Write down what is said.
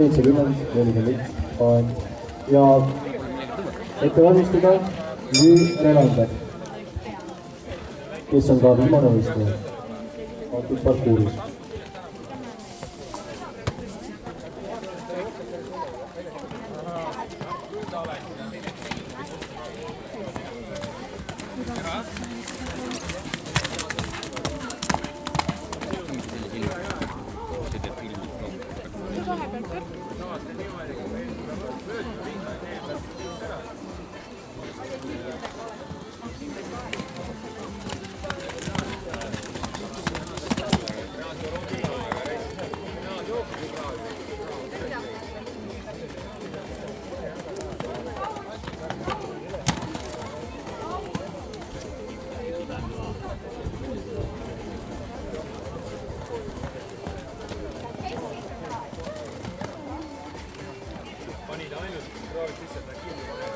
70-41 aeg ja ette valmistada Jüri Relander, kes on ka viimane võistleja antud parkuuris. Panid ainult proovid sisse, et kinni paneb.